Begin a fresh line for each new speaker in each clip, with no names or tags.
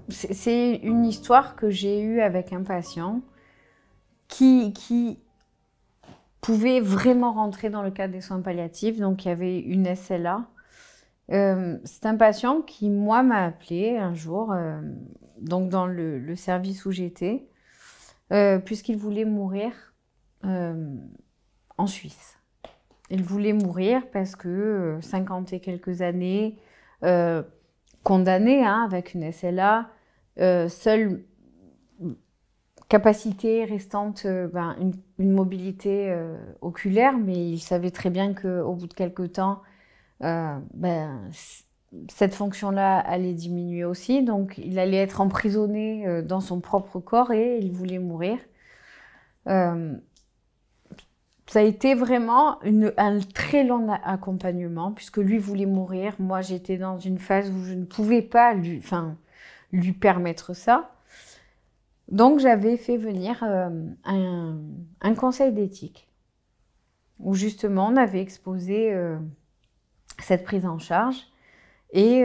C'est une histoire que j'ai eue avec un patient qui pouvait vraiment rentrer dans le cadre des soins palliatifs. Donc, il y avait une SLA. C'est un patient qui, moi, m'a appelé un jour, donc dans le service où j'étais, puisqu'il voulait mourir en Suisse. Il voulait mourir parce que 50 et quelques années, condamné avec une SLA, seule capacité restante, une mobilité oculaire, mais il savait très bien qu'au bout de quelques temps, cette fonction-là allait diminuer aussi, donc il allait être emprisonné dans son propre corps et il voulait mourir. Ça a été vraiment un très long accompagnement, puisque lui voulait mourir. Moi, j'étais dans une phase où je ne pouvais pas lui permettre ça. Donc, j'avais fait venir un conseil d'éthique, où justement, on avait exposé cette prise en charge. Et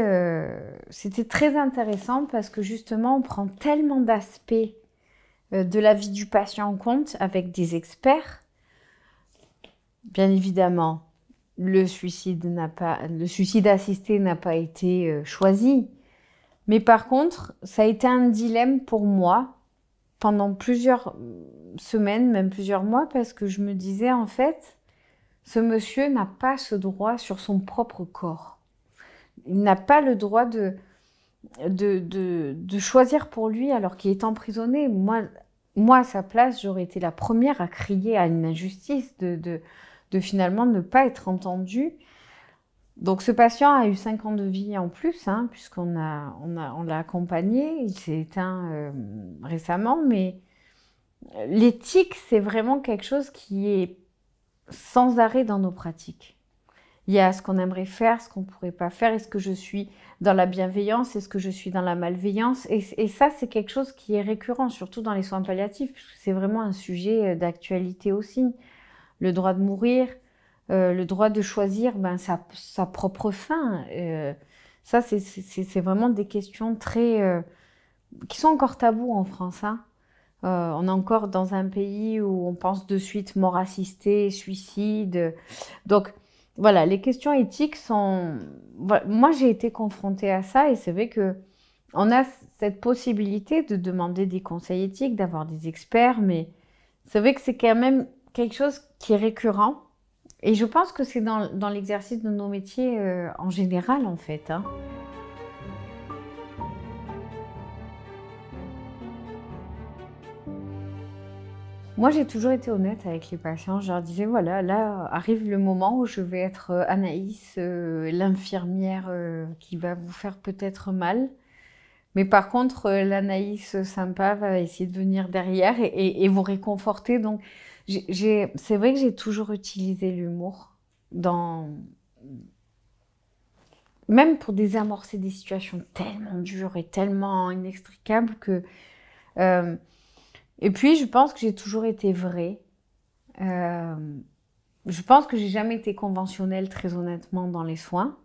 c'était très intéressant parce que justement, on prend tellement d'aspects de la vie du patient en compte avec des experts. Bien évidemment, le suicide assisté n'a pas été choisi. Mais par contre, ça a été un dilemme pour moi pendant plusieurs semaines, même plusieurs mois, parce que je me disais, en fait, ce monsieur n'a pas ce droit sur son propre corps. Il n'a pas le droit de choisir pour lui alors qu'il est emprisonné. Moi, à sa place, j'aurais été la première à crier à une injustice de finalement ne pas être entendu. Donc ce patient a eu 5 ans de vie en plus, puisqu'on l'a accompagné, il s'est éteint récemment, mais l'éthique, c'est vraiment quelque chose qui est sans arrêt dans nos pratiques. Il y a ce qu'on aimerait faire, ce qu'on ne pourrait pas faire, est-ce que je suis dans la bienveillance, est-ce que je suis dans la malveillance, et ça, c'est quelque chose qui est récurrent, surtout dans les soins palliatifs, puisque c'est vraiment un sujet d'actualité aussi. Le droit de mourir, le droit de choisir sa propre fin. Ça, c'est vraiment des questions qui sont encore tabous en France. On est encore dans un pays où on pense de suite mort assistée, suicide. Donc, voilà, les questions éthiques sont... Voilà, moi, j'ai été confrontée à ça et c'est vrai qu'on a cette possibilité de demander des conseils éthiques, d'avoir des experts, mais c'est vrai que c'est quand même quelque chose qui est récurrent. Et je pense que c'est dans l'exercice de nos métiers en général, en fait. Moi, j'ai toujours été honnête avec les patients. Je leur disais, voilà, là arrive le moment où je vais être Anaïs, l'infirmière qui va vous faire peut-être mal. Mais par contre, l'Anaïs sympa va essayer de venir derrière et vous réconforter. Donc, c'est vrai que j'ai toujours utilisé l'humour même pour désamorcer des situations tellement dures et tellement inextricables que... Et puis, je pense que j'ai toujours été vraie. Je pense que j'ai jamais été conventionnelle, très honnêtement, dans les soins.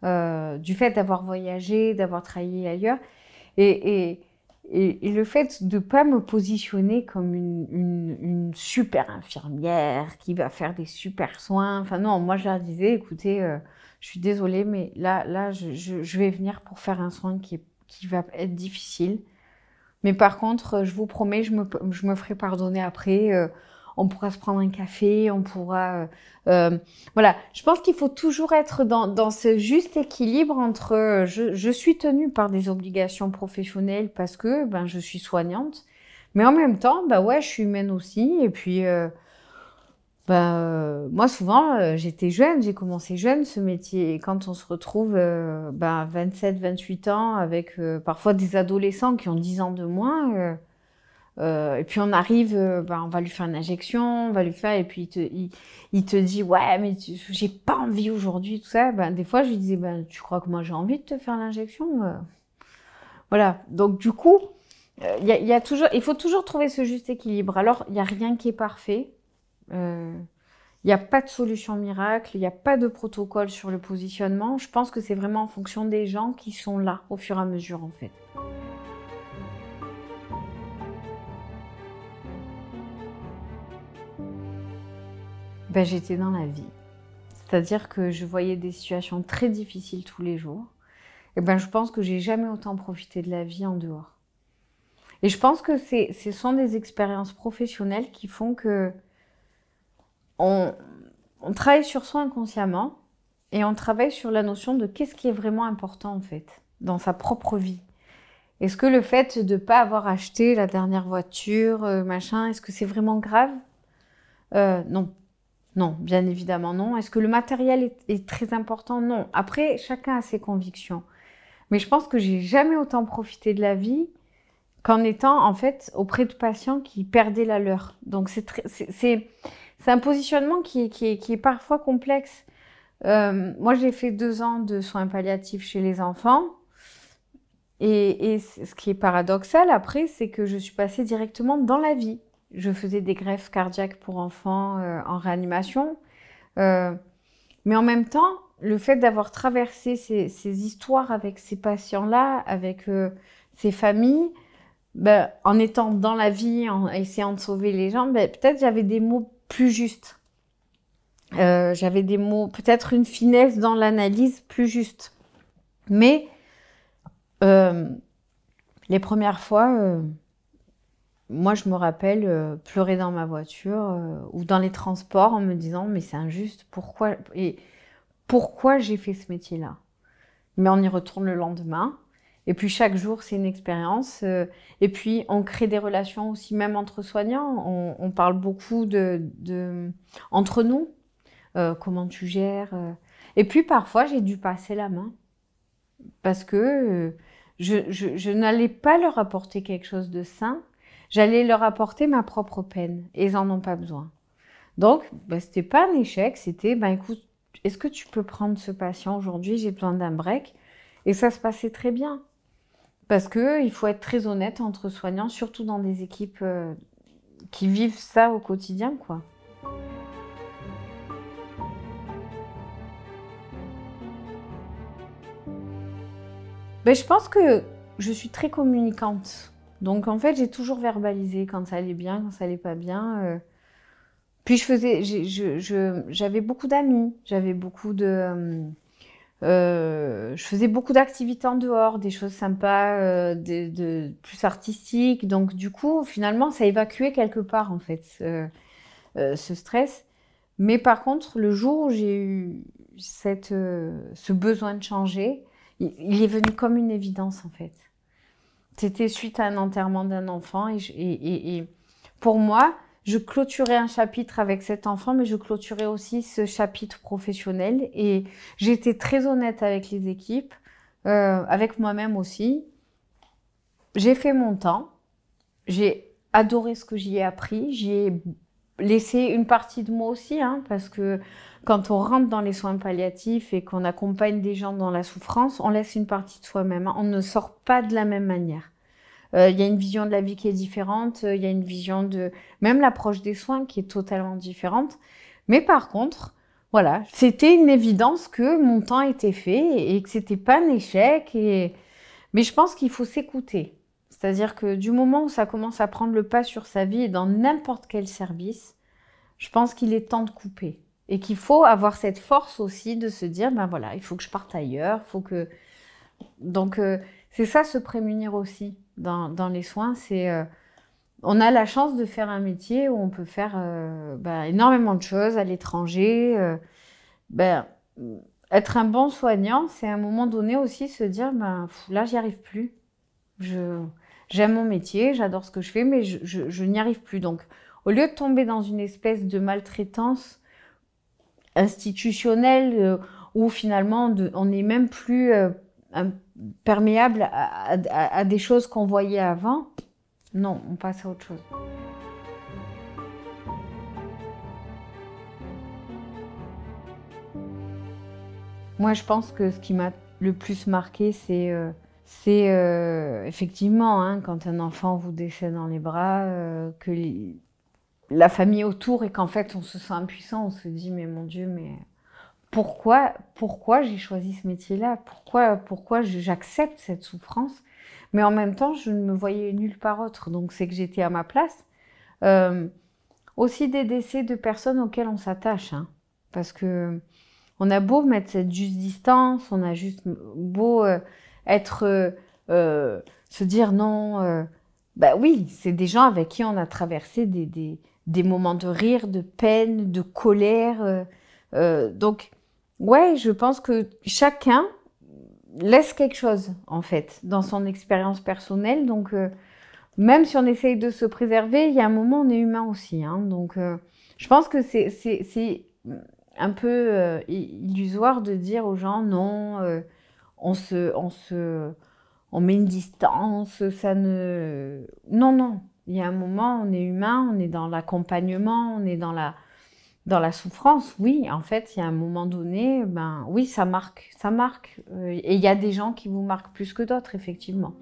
Du fait d'avoir voyagé, d'avoir travaillé ailleurs. Et le fait de ne pas me positionner comme une super infirmière qui va faire des super soins. Enfin non, moi je leur disais, écoutez, je suis désolée, mais là je vais venir pour faire un soin qui va être difficile. Mais par contre, je vous promets, je me ferai pardonner après. On pourra se prendre un café, on pourra... voilà, je pense qu'il faut toujours être dans ce juste équilibre entre... je suis tenue par des obligations professionnelles parce que je suis soignante, mais en même temps, ouais, je suis humaine aussi. Et puis, moi, souvent, j'étais jeune, j'ai commencé jeune ce métier. Et quand on se retrouve 27, 28 ans avec parfois des adolescents qui ont 10 ans de moins... et puis on arrive, on va lui faire une injection, on va lui faire, et puis il te dit ouais mais j'ai pas envie aujourd'hui, tout ça. Des fois je lui disais tu crois que moi j'ai envie de te faire l'injection Voilà, donc du coup il faut toujours trouver ce juste équilibre. Alors il n'y a rien qui est parfait, il n'y a pas de solution miracle, il n'y a pas de protocole sur le positionnement. Je pense que c'est vraiment en fonction des gens qui sont là au fur et à mesure en fait. Ben, j'étais dans la vie. C'est-à-dire que je voyais des situations très difficiles tous les jours. Et ben, je pense que j'ai jamais autant profité de la vie en dehors. Et je pense que ce sont des expériences professionnelles qui font que on, on travaille sur soi inconsciemment et on travaille sur la notion de qu'est-ce qui est vraiment important en fait dans sa propre vie. Est-ce que le fait de ne pas avoir acheté la dernière voiture, machin, est-ce que c'est vraiment grave? Non. Non, bien évidemment non. Est-ce que le matériel est très important? Non. Après, chacun a ses convictions. Mais je pense que j'ai jamais autant profité de la vie qu'en étant en fait auprès de patients qui perdaient la leur. Donc c'est un positionnement qui est parfois complexe. Moi, j'ai fait 2 ans de soins palliatifs chez les enfants. Et ce qui est paradoxal après, c'est que je suis passée directement dans la vie. Je faisais des greffes cardiaques pour enfants en réanimation. Mais en même temps, le fait d'avoir traversé ces histoires avec ces patients-là, avec ces familles, ben, en étant dans la vie, en essayant de sauver les gens, ben, peut-être j'avais des mots plus justes. J'avais des mots, peut-être une finesse dans l'analyse plus juste. Mais les premières fois, moi je me rappelle pleurer dans ma voiture ou dans les transports en me disant mais c'est injuste, pourquoi j'ai fait ce métier-là? Mais on y retourne le lendemain. Et puis chaque jour, c'est une expérience. Et puis on crée des relations aussi, même entre soignants. On parle beaucoup entre nous. Comment tu gères Et puis parfois, j'ai dû passer la main. Parce que je n'allais pas leur apporter quelque chose de sain. J'allais leur apporter ma propre peine. Et ils n'en ont pas besoin. Donc, bah, ce n'était pas un échec. C'était, ben, écoute, est-ce que tu peux prendre ce patient aujourd'hui? J'ai besoin d'un break. Et ça se passait très bien. Parce qu'il faut être très honnête entre soignants, surtout dans des équipes qui vivent ça au quotidien, quoi. Ben, je pense que je suis très communicante. Donc, en fait, j'ai toujours verbalisé quand ça allait bien, quand ça allait pas bien. Puis, j'avais beaucoup d'amis, j'avais beaucoup de... je faisais beaucoup d'activités en dehors, des choses sympas, plus artistiques. Donc, du coup, finalement, ça évacuait quelque part, en fait, ce stress. Mais par contre, le jour où j'ai eu ce besoin de changer, il est venu comme une évidence, en fait. C'était suite à un enterrement d'un enfant. Et pour moi, je clôturais un chapitre avec cet enfant, mais je clôturais aussi ce chapitre professionnel. Et j'étais très honnête avec les équipes, avec moi-même aussi. J'ai fait mon temps. J'ai adoré ce que j'y ai appris. J'y ai laissé une partie de moi aussi, hein, parce que quand on rentre dans les soins palliatifs et qu'on accompagne des gens dans la souffrance, on laisse une partie de soi-même. On ne sort pas de la même manière. Il y a une vision de la vie qui est différente, il y a une vision de... Même l'approche des soins qui est totalement différente. Mais par contre, voilà, c'était une évidence que mon temps était fait et que c'était pas un échec. Mais je pense qu'il faut s'écouter. C'est-à-dire que du moment où ça commence à prendre le pas sur sa vie et dans n'importe quel service, je pense qu'il est temps de couper. Et qu'il faut avoir cette force aussi de se dire, ben voilà, il faut que je parte ailleurs, il faut que... Donc, c'est ça, se prémunir aussi dans les soins. On a la chance de faire un métier où on peut faire énormément de choses à l'étranger. Être un bon soignant, c'est à un moment donné aussi se dire, là, j'y arrive plus. J'aime mon métier, j'adore ce que je fais, mais je n'y arrive plus. Donc, au lieu de tomber dans une espèce de maltraitance institutionnelle où finalement on n'est même plus perméable à des choses qu'on voyait avant, non, on passe à autre chose. Moi, je pense que ce qui m'a le plus marqué, c'est effectivement, hein, quand un enfant vous décède dans les bras, que la famille autour et qu'en fait on se sent impuissant, on se dit mais mon Dieu, mais pourquoi j'ai choisi ce métier-là? Pourquoi j'accepte cette souffrance? Mais en même temps, je ne me voyais nulle part autre, donc c'est que j'étais à ma place. aussi des décès de personnes auxquelles on s'attache, hein. Parce que on a beau mettre cette juste distance, on a juste beau être, se dire non, bah oui, c'est des gens avec qui on a traversé des moments de rire, de peine, de colère. Donc, ouais, je pense que chacun laisse quelque chose, en fait, dans son expérience personnelle. Donc, même si on essaye de se préserver, il y a un moment, on est humain aussi, hein. Donc, je pense que c'est un peu illusoire de dire aux gens, non, on met une distance, ça ne... Non, non. Il y a un moment, on est humain, on est dans l'accompagnement, on est dans la souffrance. Oui, en fait, il y a un moment donné, ben oui, ça marque, ça marque. Et il y a des gens qui vous marquent plus que d'autres, effectivement.